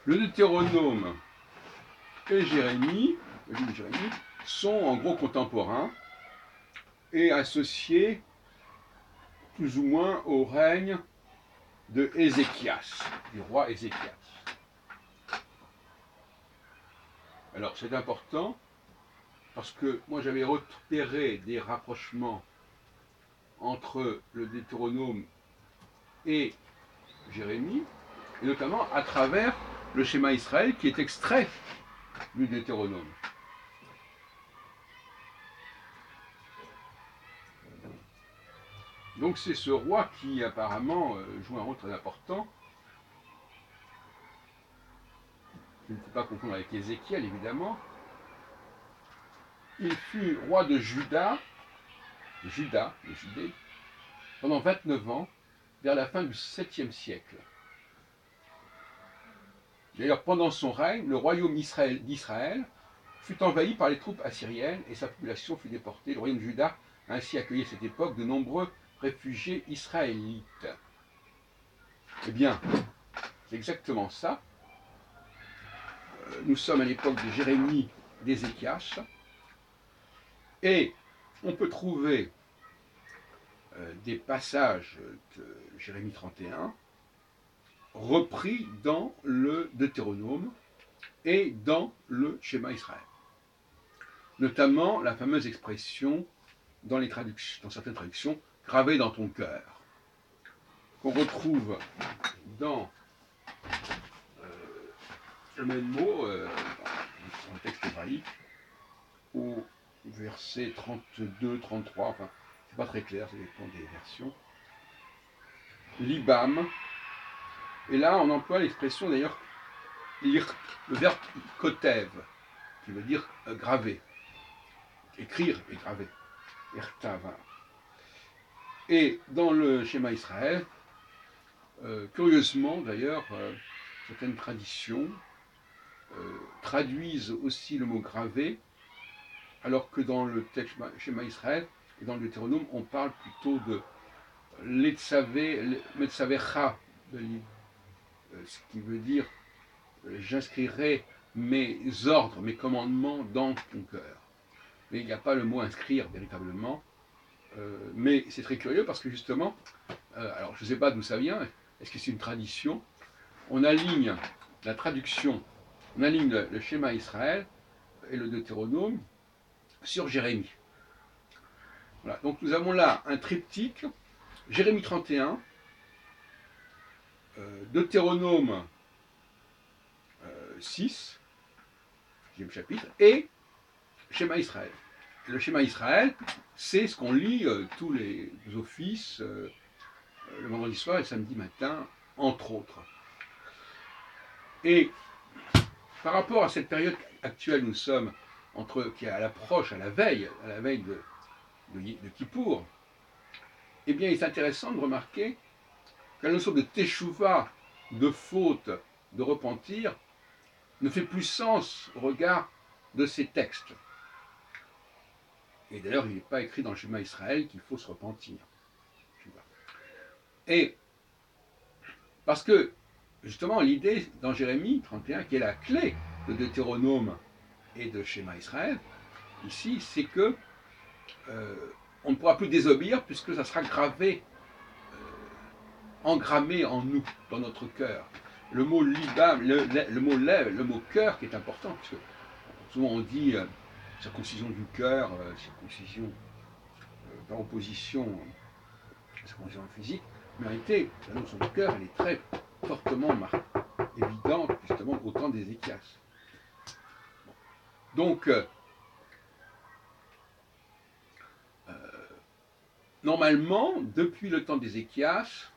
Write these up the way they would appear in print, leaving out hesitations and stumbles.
Le Deutéronome et Jérémie, le livre de Jérémie, sont en gros contemporains et associés plus ou moins au règne de Ézéchias, du roi Ézéchias. Alors c'est important parce que moi j'avais repéré des rapprochements entre le Deutéronome et Jérémie, et notamment à travers le schéma Israël qui est extrait du Deutéronome. Donc c'est ce roi qui apparemment joue un rôle très important. Il ne faut pas confondre avec Ézéchiel évidemment. Il fut roi de Juda, de Judée, pendant 29 ans, vers la fin du 7e siècle. D'ailleurs, pendant son règne, le royaume d'Israël fut envahi par les troupes assyriennes et sa population fut déportée. Le royaume de Juda a ainsi accueilli à cette époque de nombreux réfugiés israélites. Eh bien, c'est exactement ça. Nous sommes à l'époque de Jérémie, d'Ézéchias, et on peut trouver des passages de Jérémie 31 repris dans le Deutéronome et dans le schéma Israël. Notamment la fameuse expression dans certaines traductions, gravée dans ton cœur, qu'on retrouve dans le même mot, dans le texte hébraïque, au verset 32, 33, enfin, c'est pas très clair, ça dépend des versions. Libam, et là on emploie l'expression d'ailleurs, le verbe kotev, qui veut dire graver, écrire et graver, irtava. Et dans le schéma Israël, curieusement d'ailleurs, certaines traditions traduisent aussi le mot gravé, alors que dans le texte schéma Israël et dans le Deutéronome, on parle plutôt de Metsavecha, ce qui veut dire j'inscrirai mes ordres, mes commandements dans ton cœur. Mais il n'y a pas le mot inscrire véritablement. Mais c'est très curieux parce que justement, alors je ne sais pas d'où ça vient, est-ce que c'est une tradition? On aligne la traduction, on aligne le schéma Israël et le Deutéronome sur Jérémie. Voilà, donc nous avons là un triptyque, Jérémie 31, Deutéronome 6, 10e chapitre, et schéma Israël. Le schéma Israël, c'est ce qu'on lit tous les offices, le vendredi soir et le samedi matin, entre autres. Et par rapport à cette période actuelle, nous sommes qui est à l'approche, à la veille de Kippour, eh bien, il est intéressant de remarquer que la notion de teshuva, de faute, de repentir, ne fait plus sens au regard de ces textes. Et d'ailleurs, il n'est pas écrit dans le schéma Israël qu'il faut se repentir. Et parce que, justement, l'idée dans Jérémie 31, qui est la clé de Deutéronome et de schéma Israël, ici, c'est que on ne pourra plus désobéir puisque ça sera gravé, engrammé en nous, dans notre cœur. Le mot libam, le mot lève, le mot cœur qui est important, puisque souvent on dit circoncision du cœur, circoncision par opposition à la circoncision physique, mais en réalité, la notion de cœur, elle est très fortement évidente, justement, au temps d'Ézéchias. Donc, normalement, depuis le temps d'Ézéchias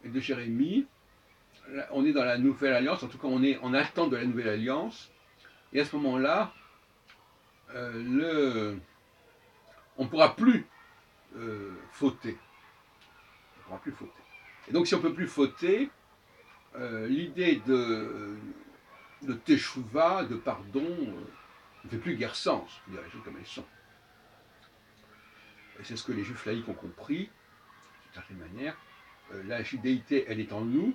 et de Jérémie, on est dans la nouvelle alliance, en tout cas on est en attente de la nouvelle alliance, et à ce moment-là, on ne pourra plus fauter. On ne pourra plus fauter. Et donc si on ne peut plus fauter, l'idée de teshuva, de pardon, ne fait plus guère sens, je dirais les choses comme elles sont. Et c'est ce que les juifs laïcs ont compris, d'une certaine manière. La judéité, elle est en nous,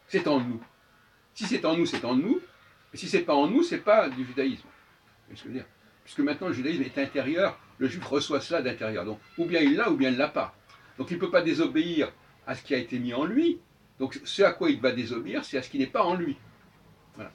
c'est en nous. Si c'est en nous, c'est en nous. Et si c'est pas en nous, c'est pas du judaïsme. Vous voyez ce que je veux dire? Puisque maintenant le judaïsme est intérieur, le juif reçoit cela d'intérieur. Donc, ou bien il l'a, ou bien il ne l'a pas. Donc il ne peut pas désobéir à ce qui a été mis en lui. Donc ce à quoi il va désobéir, c'est à ce qui n'est pas en lui. Voilà.